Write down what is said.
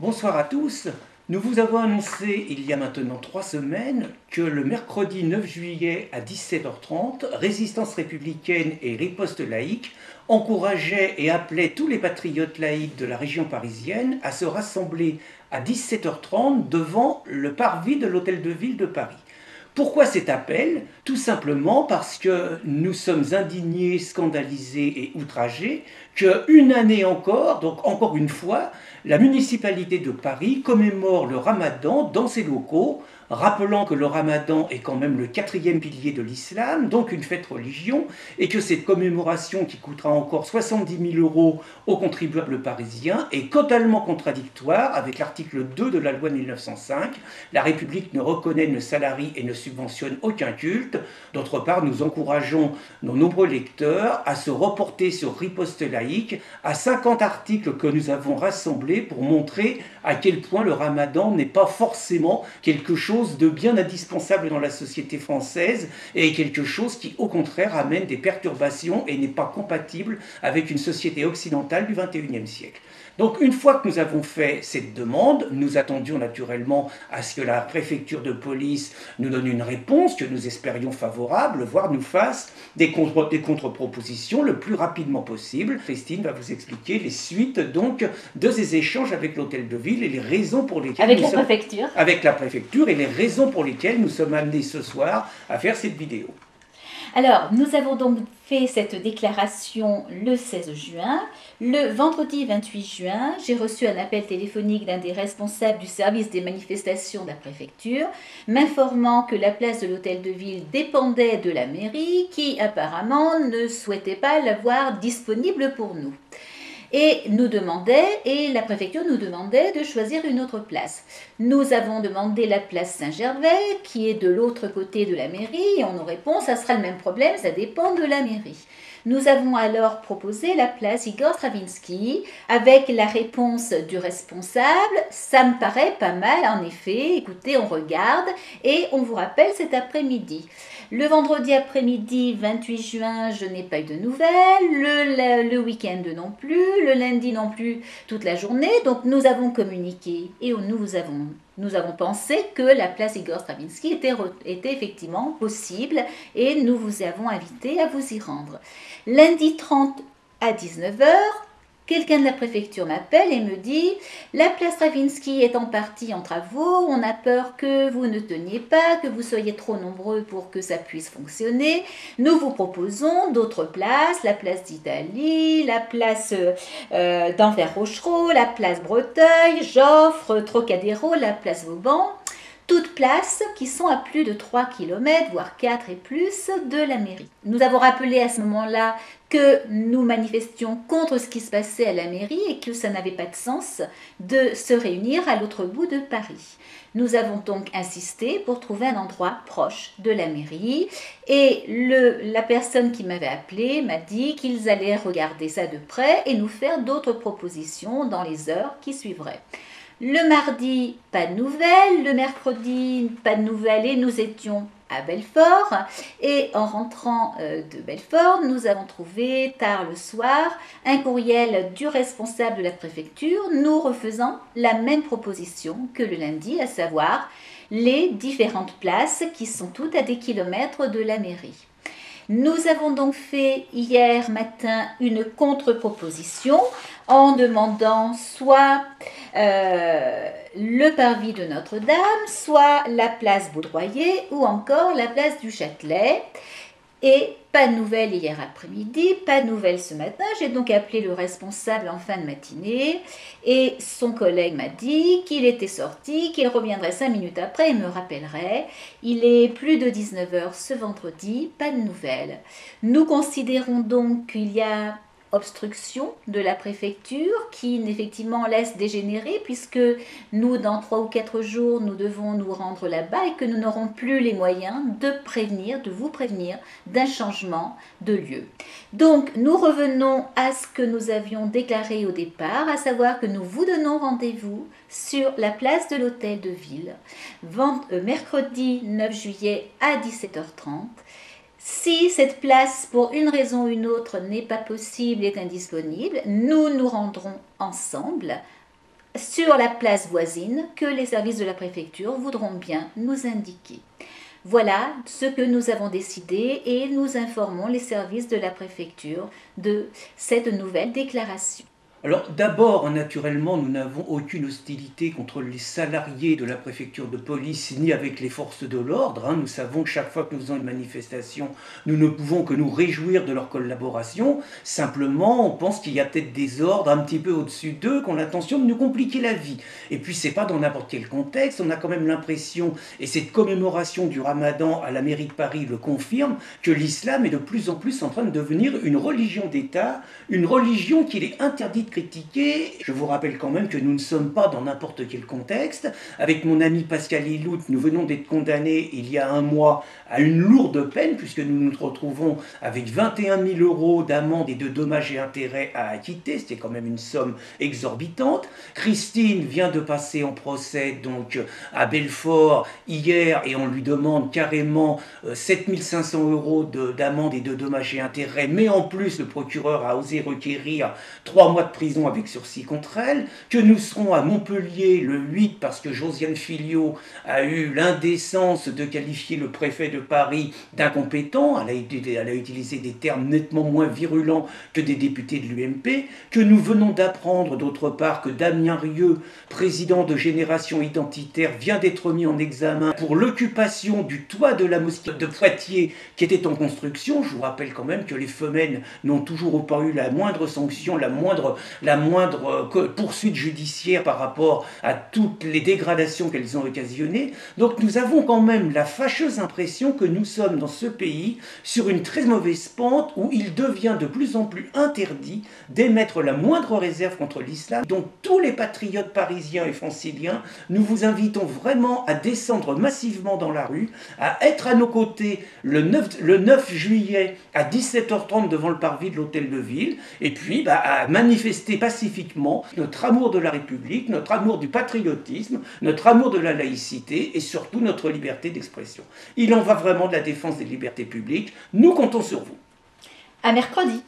Bonsoir à tous. Nous vous avons annoncé il y a maintenant 3 semaines que le mercredi 9 juillet à 17h30, Résistance républicaine et riposte laïque encourageaient et appelaient tous les patriotes laïcs de la région parisienne à se rassembler à 17h30 devant le parvis de l'Hôtel de Ville de Paris. Pourquoi cet appel? Tout simplement parce que nous sommes indignés, scandalisés et outragés qu'une année encore, donc encore une fois, la municipalité de Paris commémore le Ramadan dans ses locaux, rappelant que le Ramadan est quand même le 4e pilier de l'islam, donc une fête religion, et que cette commémoration qui coûtera encore 70 000 euros aux contribuables parisiens est totalement contradictoire avec l'article 2 de la loi de 1905. La République ne reconnaît, ne salarie et ne subventionne aucun culte. D'autre part, nous encourageons nos nombreux lecteurs à se reporter sur Riposte laïque, à 50 articles que nous avons rassemblés pour montrer à quel point le Ramadan n'est pas forcément quelque chose de bien indispensable dans la société française et quelque chose qui, au contraire, amène des perturbations et n'est pas compatible avec une société occidentale du XXIe siècle. Donc une fois que nous avons fait cette demande, nous attendions naturellement à ce que la préfecture de police nous donne une réponse que nous espérions favorable, voire nous fasse des contre-propositions le plus rapidement possible. Christine va vous expliquer les suites donc de ces échanges avec l'hôtel de ville et les raisons pour lesquelles avec la préfecture et les raisons pour lesquelles nous sommes amenés ce soir à faire cette vidéo. Alors, nous avons donc fait cette déclaration le 16 juin. Le vendredi 28 juin, j'ai reçu un appel téléphonique d'un des responsables du service des manifestations de la préfecture, m'informant que la place de l'hôtel de ville dépendait de la mairie, qui apparemment ne souhaitait pas l'avoir disponible pour nous. Et la préfecture nous demandait de choisir une autre place. Nous avons demandé la place Saint-Gervais, qui est de l'autre côté de la mairie, et on nous répond, ça sera le même problème, ça dépend de la mairie. Nous avons alors proposé la place Igor Stravinsky, avec la réponse du responsable, ça me paraît pas mal en effet, écoutez, on regarde, et on vous rappelle cet après-midi. Le vendredi après-midi, 28 juin, je n'ai pas eu de nouvelles. Le week-end non plus. Le lundi non plus, toute la journée. Donc nous avons communiqué et nous avons pensé que la place Igor Stravinsky était effectivement possible et nous vous avons invité à vous y rendre. Lundi 30 à 19h, quelqu'un de la préfecture m'appelle et me dit « La place Stravinsky est en partie en travaux, on a peur que vous ne teniez pas, que vous soyez trop nombreux pour que ça puisse fonctionner. Nous vous proposons d'autres places, la place d'Italie, la place d'Anvers-Rochereau, la place Breteuil, Joffre, Trocadéro, la place Vauban. » Toutes places qui sont à plus de 3 km, voire 4 et plus, de la mairie. Nous avons rappelé à ce moment-là que nous manifestions contre ce qui se passait à la mairie et que ça n'avait pas de sens de se réunir à l'autre bout de Paris. Nous avons donc insisté pour trouver un endroit proche de la mairie et la personne qui m'avait appelé m'a dit qu'ils allaient regarder ça de près et nous faire d'autres propositions dans les heures qui suivraient. Le mardi, pas de nouvelles. Le mercredi, pas de nouvelles et nous étions à Belfort. Et en rentrant de Belfort, nous avons trouvé tard le soir un courriel du responsable de la préfecture nous refaisant la même proposition que le lundi, à savoir les différentes places qui sont toutes à des kilomètres de la mairie. Nous avons donc fait hier matin une contre-proposition en demandant soit le parvis de Notre-Dame, soit la place Baudroyer ou encore la place du Châtelet. Et pas de nouvelles hier après-midi, pas de nouvelles ce matin. J'ai donc appelé le responsable en fin de matinée et son collègue m'a dit qu'il était sorti, qu'il reviendrait 5 minutes après et me rappellerait. Il est plus de 19h ce vendredi, pas de nouvelles. Nous considérons donc qu'il y a obstruction de la préfecture qui effectivement laisse dégénérer puisque nous, dans 3 ou 4 jours, nous devons nous rendre là-bas et que nous n'aurons plus les moyens de vous prévenir d'un changement de lieu. Donc, nous revenons à ce que nous avions déclaré au départ, à savoir que nous vous donnons rendez-vous sur la place de l'hôtel de ville, mercredi 9 juillet à 17h30. Si cette place, pour une raison ou une autre, n'est pas possible, est indisponible, nous nous rendrons ensemble sur la place voisine que les services de la préfecture voudront bien nous indiquer. Voilà ce que nous avons décidé et nous informons les services de la préfecture de cette nouvelle déclaration. Alors d'abord, naturellement, nous n'avons aucune hostilité contre les salariés de la préfecture de police ni avec les forces de l'ordre. Nous savons que chaque fois que nous faisons une manifestation, nous ne pouvons que nous réjouir de leur collaboration. Simplement, on pense qu'il y a peut-être des ordres un petit peu au-dessus d'eux qui ont l'intention de nous compliquer la vie. Et puis c'est pas dans n'importe quel contexte, on a quand même l'impression, et cette commémoration du Ramadan à la mairie de Paris le confirme, que l'islam est de plus en plus en train de devenir une religion d'État, une religion qu'il est interdit de critiquer. Je vous rappelle quand même que nous ne sommes pas dans n'importe quel contexte. Avec mon ami Pascal Ilout, nous venons d'être condamnés il y a un mois à une lourde peine, puisque nous nous retrouvons avec 21 000 euros d'amende et de dommages et intérêts à acquitter. C'était quand même une somme exorbitante. Christine vient de passer en procès donc à Belfort hier, et on lui demande carrément 7 500 euros d'amende et de dommages et intérêts, mais en plus le procureur a osé requérir 3 mois de prison avec sursis contre elle, que nous serons à Montpellier le 8 parce que Josiane Filliot a eu l'indécence de qualifier le préfet de Paris d'incompétent. Elle a utilisé des termes nettement moins virulents que des députés de l'UMP, que nous venons d'apprendre d'autre part que Damien Rieu, président de Génération Identitaire, vient d'être mis en examen pour l'occupation du toit de la mosquée de Poitiers qui était en construction. Je vous rappelle quand même que les femelles n'ont toujours pas eu la moindre sanction, la moindre poursuite judiciaire par rapport à toutes les dégradations qu'elles ont occasionnées. Donc nous avons quand même la fâcheuse impression que nous sommes dans ce pays sur une très mauvaise pente où il devient de plus en plus interdit d'émettre la moindre réserve contre l'islam. Donc tous les patriotes parisiens et franciliens, nous vous invitons vraiment à descendre massivement dans la rue, à être à nos côtés le 9 juillet à 17h30 devant le parvis de l'Hôtel de Ville, et puis à manifester pacifiquement notre amour de la République, notre amour du patriotisme, notre amour de la laïcité et surtout notre liberté d'expression. Il en va vraiment de la défense des libertés publiques. Nous comptons sur vous. À mercredi.